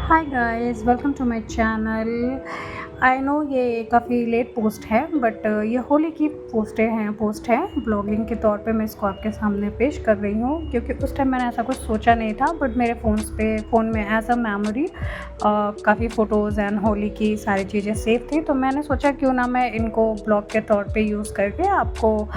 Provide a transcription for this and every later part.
Hi guys, welcome to my channel. I know ये काफ़ी late post है but ये होली की पोस्ट है ब्लॉगिंग के तौर पे मैं इसको आपके सामने पेश कर रही हूँ क्योंकि उस टाइम मैंने ऐसा कुछ सोचा नहीं था बट मेरे फ़ोन में एज अ मेमोरी काफ़ी फ़ोटोज़ एंड होली की सारी चीज़ें सेव थी, तो मैंने सोचा क्यों ना मैं इनको ब्लॉग के तौर पे यूज़ करके आपको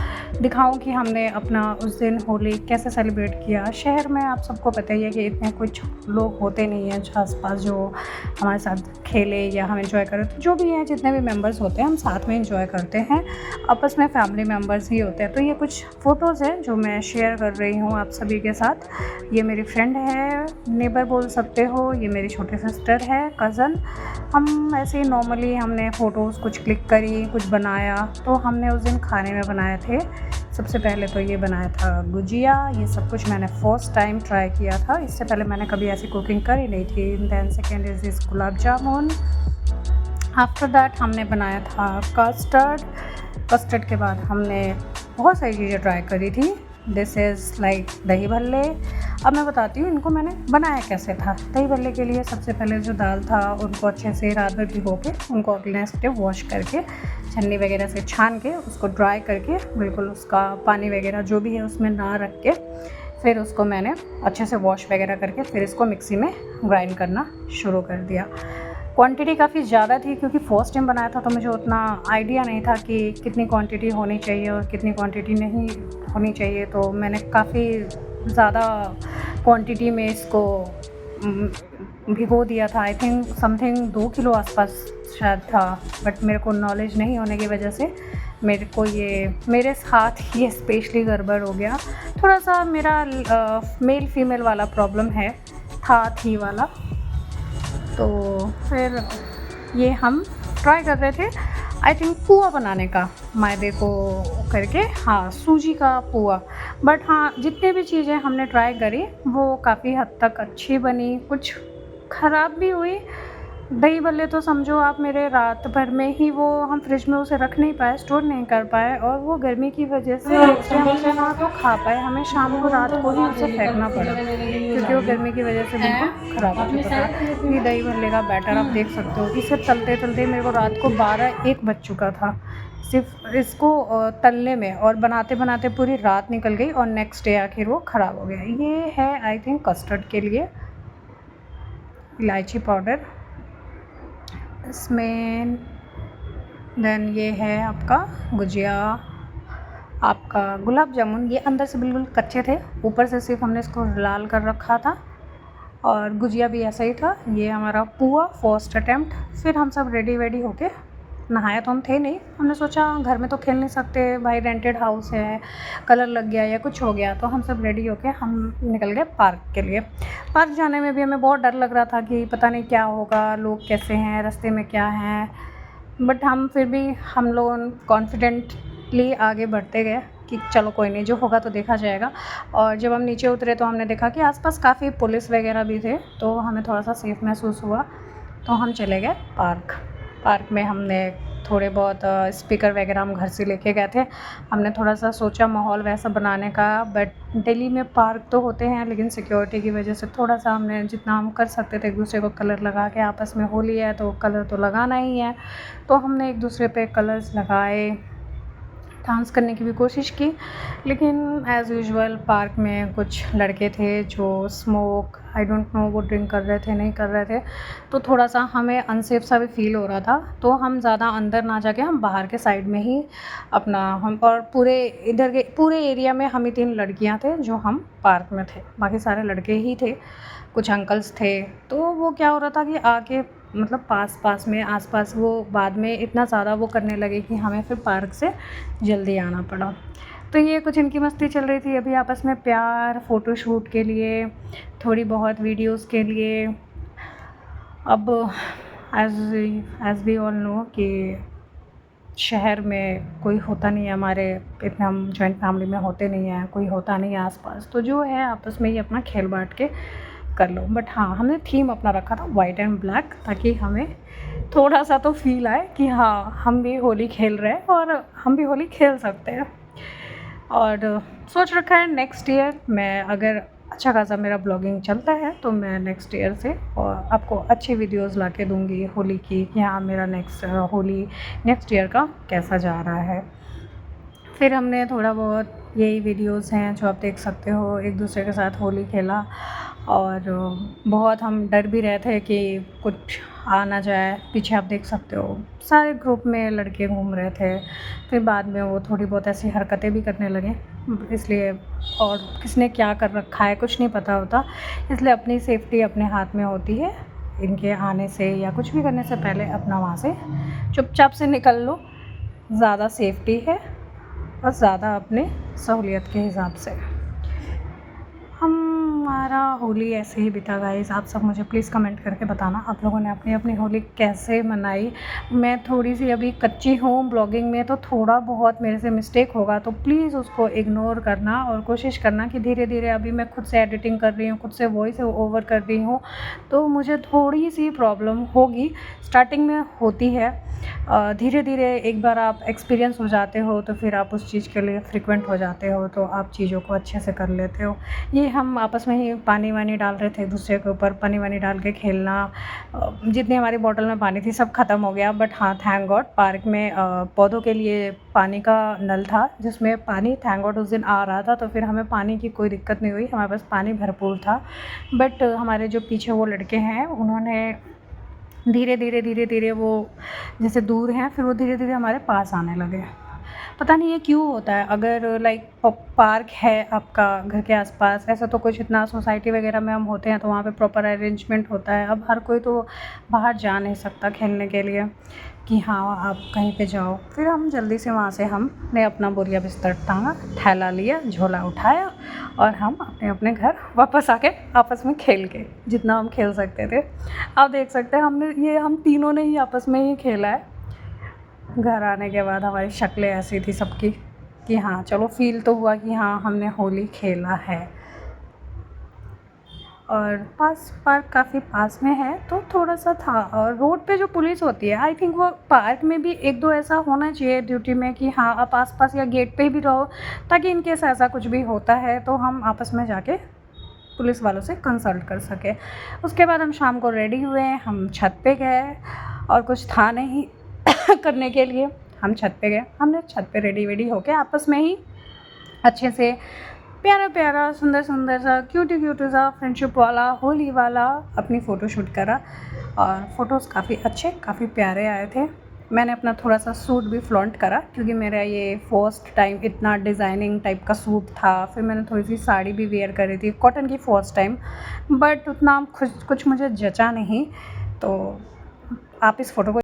दिखाऊं कि हमने अपना उस दिन होली कैसे सेलिब्रेट किया। शहर में आप सबको पता ही है कि इतने कुछ लोग होते नहीं हैं आस-पास जो हमारे साथ खेले या हम एंजॉय करें, तो जो भी हैं जितने भी मेंबर्स होते हैं हम साथ में एंजॉय करते हैं, आपस में फैमिली मेंबर्स ही होते हैं। तो ये कुछ फ़ोटोज़ हैं जो मैं शेयर कर रही हूँ आप सभी के साथ। ये मेरी फ्रेंड है, नेबर बोल सकते हो, ये मेरी छोटी सिस्टर है, कज़न। हम ऐसे ही नॉर्मली हमने फ़ोटोज़ कुछ क्लिक करी, कुछ बनाया। तो हमने उस दिन खाने में बनाए थे, सबसे पहले तो ये बनाया था गुजिया। ये सब कुछ मैंने फर्स्ट टाइम ट्राई किया था, इससे पहले मैंने कभी ऐसी कुकिंग करी नहीं थी। Then second is this gulab jamun. After that हमने बनाया था कस्टर्ड के बाद हमने बहुत सारी चीज़ें ट्राई करी थी। दिस इज़ लाइक दही भल्ले। अब मैं बताती हूँ इनको मैंने बनाया कैसे था। दही भल्ले के लिए सबसे पहले जो दाल था उनको अच्छे से रात भर भिगो के उनको अगले नेक्स्ट डे वॉश करके छन्नी वगैरह से छान के उसको ड्राई करके बिल्कुल उसका पानी वगैरह जो भी है उसमें ना रख के फिर उसको मैंने अच्छे से वॉश वगैरह करके फिर इसको मिक्सी में ग्राइंड करना शुरू कर दिया। क्वांटिटी काफ़ी ज़्यादा थी क्योंकि फ़र्स्ट टाइम बनाया था, तो मुझे उतना आइडिया नहीं था कि कितनी क्वांटिटी होनी चाहिए और कितनी क्वांटिटी नहीं होनी चाहिए। तो मैंने काफ़ी ज़्यादा क्वांटिटी में इसको भिगो दिया था। आई थिंक समथिंग 2 किलो आसपास शायद था, बट मेरे को नॉलेज नहीं होने की वजह से मेरे साथ ये स्पेशली गड़बड़ हो गया। थोड़ा सा मेरा मेल फीमेल वाला प्रॉब्लम है, थी वाला। तो फिर ये हम ट्राई कर रहे थे आई थिंक पुआ बनाने का, मैदे को करके, हाँ सूजी का पुआ। बट हाँ जितने भी चीज़ें हमने ट्राई करी वो काफ़ी हद तक अच्छी बनी, कुछ ख़राब भी हुई। दही भल्ले तो समझो आप मेरे रात भर में ही वो हम फ्रिज में उसे रख नहीं पाए, स्टोर नहीं कर पाए, और वो गर्मी की वजह से नेक्स्ट डे हम उसे ना तो खा पाए, हमें शाम को रात को ही उसे फेंकना पड़ा क्योंकि वो गर्मी की वजह से बिल्कुल ख़राब हो चुका था। ये दही भल्ले का बैटर आप देख सकते हो, इसे तलते तलते मेरे को रात को 12-1 बज चुका था सिर्फ इसको तलने में, और बनाते बनाते पूरी रात निकल गई और नेक्स्ट डे आखिर वो ख़राब हो गया। ये है आई थिंक कस्टर्ड के लिए इलायची पाउडर इसमें। देन ये है आपका गुजिया, आपका गुलाब जामुन। ये अंदर से बिल्कुल कच्चे थे, ऊपर से सिर्फ हमने इसको लाल कर रखा था, और गुजिया भी ऐसा ही था। ये हमारा पुआ फर्स्ट अटैम्प्ट। फिर हम सब रेडी वेडी होके, नहाया तो हम थे नहीं, हमने सोचा घर में तो खेल नहीं सकते भाई, रेंटेड हाउस है, कलर लग गया या कुछ हो गया, तो हम सब रेडी होके हम निकल गए पार्क के लिए। पार्क जाने में भी हमें बहुत डर लग रहा था कि पता नहीं क्या होगा, लोग कैसे हैं, रास्ते में क्या हैं, बट हम फिर भी हम लोग कॉन्फिडेंटली आगे बढ़ते गए कि चलो कोई नहीं, जो होगा तो देखा जाएगा। और जब हम नीचे उतरे तो हमने देखा कि आसपास काफ़ी पुलिस वगैरह भी थे, तो हमें थोड़ा सा सेफ़ महसूस हुआ। तो हम चले गए पार्क में। हमने थोड़े बहुत स्पीकर वगैरह हम घर से लेके गए थे। हमने थोड़ा सा सोचा माहौल वैसा बनाने का, बट दिल्ली में पार्क तो होते हैं लेकिन सिक्योरिटी की वजह से थोड़ा सा हमने जितना हम कर सकते थे एक दूसरे को कलर लगा के, आपस में होली है तो कलर तो लगाना ही है, तो हमने एक दूसरे पे कलर्स लगाए, डांस करने की भी कोशिश की। लेकिन एज़ यूजुअल पार्क में कुछ लड़के थे जो स्मोक, आई डोंट नो वो ड्रिंक कर रहे थे नहीं कर रहे थे, तो थोड़ा सा हमें अनसेफ सा भी फील हो रहा था। तो हम ज़्यादा अंदर ना जाके हम बाहर के साइड में ही अपना हम, और पूरे इधर के पूरे एरिया में हम ही 3 लड़कियां थे जो हम पार्क में थे, बाकी सारे लड़के ही थे, कुछ अंकल्स थे। तो वो क्या हो रहा था कि आके मतलब पास में आसपास वो बाद में इतना ज़्यादा वो करने लगे कि हमें फिर पार्क से जल्दी आना पड़ा। तो ये कुछ इनकी मस्ती चल रही थी अभी आपस में, प्यार, फ़ोटोशूट के लिए, थोड़ी बहुत वीडियोस के लिए। अब एज़ वी ऑल नो कि शहर में कोई होता नहीं है, हमारे इतना हम जॉइंट फैमिली में होते नहीं हैं, कोई होता नहीं है आसपास, तो जो है आपस में ही अपना खेल बांट के कर लो। बट हाँ हमने थीम अपना रखा था वाइट एंड ब्लैक, ताकि हमें थोड़ा सा तो फील आए कि हाँ हम भी होली खेल रहे हैं और हम भी होली खेल सकते हैं। और सोच रखा है नेक्स्ट ईयर मैं अगर अच्छा खासा मेरा ब्लॉगिंग चलता है, तो मैं नेक्स्ट ईयर से और आपको अच्छी वीडियोस ला के दूँगी होली की, कि हाँ मेरा होली नेक्स्ट ईयर का कैसा जा रहा है। फिर हमने थोड़ा बहुत यही वीडियोस हैं जो आप देख सकते हो, एक दूसरे के साथ होली खेला और बहुत हम डर भी रहे थे कि कुछ आ ना जाए। पीछे आप देख सकते हो सारे ग्रुप में लड़के घूम रहे थे, फिर बाद में वो थोड़ी बहुत ऐसी हरकतें भी करने लगे, इसलिए और किसने क्या कर रखा है कुछ नहीं पता होता, इसलिए अपनी सेफ्टी अपने हाथ में होती है। इनके आने से या कुछ भी करने से पहले अपना वहाँ से चुपचाप से निकल लो, ज़्यादा सेफ्टी है और ज़्यादा अपने सहूलियत के हिसाब से। हमारा होली ऐसे ही बीता गाइस। आप सब मुझे प्लीज़ कमेंट करके बताना आप लोगों ने अपनी अपनी होली कैसे मनाई। मैं थोड़ी सी अभी कच्ची हूँ ब्लॉगिंग में, तो थोड़ा बहुत मेरे से मिस्टेक होगा तो प्लीज़ उसको इग्नोर करना और कोशिश करना कि धीरे धीरे, अभी मैं खुद से एडिटिंग कर रही हूँ, खुद से वॉइस ओवर कर रही हूँ, तो मुझे थोड़ी सी प्रॉब्लम होगी, स्टार्टिंग में होती है। धीरे धीरे एक बार आप एक्सपीरियंस हो जाते हो तो फिर आप उस चीज़ के लिए फ्रिक्वेंट हो जाते हो, तो आप चीज़ों को अच्छे से कर लेते हो। ये हम आपस में ही पानी वानी डाल रहे थे एक दूसरे के ऊपर, पानी वानी डाल के खेलना, जितनी हमारी बॉटल में पानी थी सब ख़त्म हो गया। बट हाँ, थैंक गॉड पार्क में पौधों के लिए पानी का नल था जिसमें पानी थैंक गॉड उस दिन आ रहा था, तो फिर हमें पानी की कोई दिक्कत नहीं हुई, हमारे पास पानी भरपूर था। बट हमारे जो पीछे वो लड़के हैं उन्होंने धीरे धीरे वो जैसे दूर हैं, फिर वो धीरे धीरे हमारे पास आने लगे। पता नहीं ये क्यों होता है। अगर लाइक पार्क है आपका घर के आसपास, ऐसा तो कुछ इतना सोसाइटी वगैरह में हम होते हैं तो वहाँ पे प्रॉपर अरेंजमेंट होता है। अब हर कोई तो बाहर जा नहीं सकता खेलने के लिए कि हाँ आप कहीं पे जाओ। फिर हम जल्दी से वहाँ से हमने अपना बोरिया बिस्तर टांगा, थैला लिया, झोला उठाया और हम अपने अपने घर वापस आके आपस में खेल के जितना हम खेल सकते थे। आप देख सकते हैं हम तीनों ने ही आपस में ही खेला है। घर आने के बाद हमारी शक्लें ऐसी थी सबकी कि हाँ चलो फ़ील तो हुआ कि हाँ हमने होली खेला है। और पार्क काफ़ी पास में है तो थोड़ा सा था। और रोड पे जो पुलिस होती है, आई थिंक वो पार्क में भी एक दो ऐसा होना चाहिए ड्यूटी में कि हाँ आप आसपास या गेट पे भी रहो, ताकि इन केस ऐसा कुछ भी होता है तो हम आपस में जाके पुलिस वालों से कंसल्ट कर सके। उसके बाद हम शाम को रेडी हुए, हम छत पे गए और कुछ था नहीं करने के लिए, हम छत पे गए। हमने छत पे रेडी वेडी होके आपस में ही अच्छे से प्यारा प्यारा सुंदर सुंदर सा क्यूटी सा फ्रेंडशिप वाला होली वाला अपनी फ़ोटो शूट करा और फ़ोटोज़ काफ़ी अच्छे काफ़ी प्यारे आए थे। मैंने अपना थोड़ा सा सूट भी फ्लॉन्ट करा क्योंकि मेरा ये फर्स्ट टाइम इतना डिज़ाइनिंग टाइप का सूट था। फिर मैंने थोड़ी सी साड़ी भी वेयर करी थी कॉटन की फर्स्ट टाइम, बट उतना कुछ मुझे जचा नहीं। तो आप इस फ़ोटो को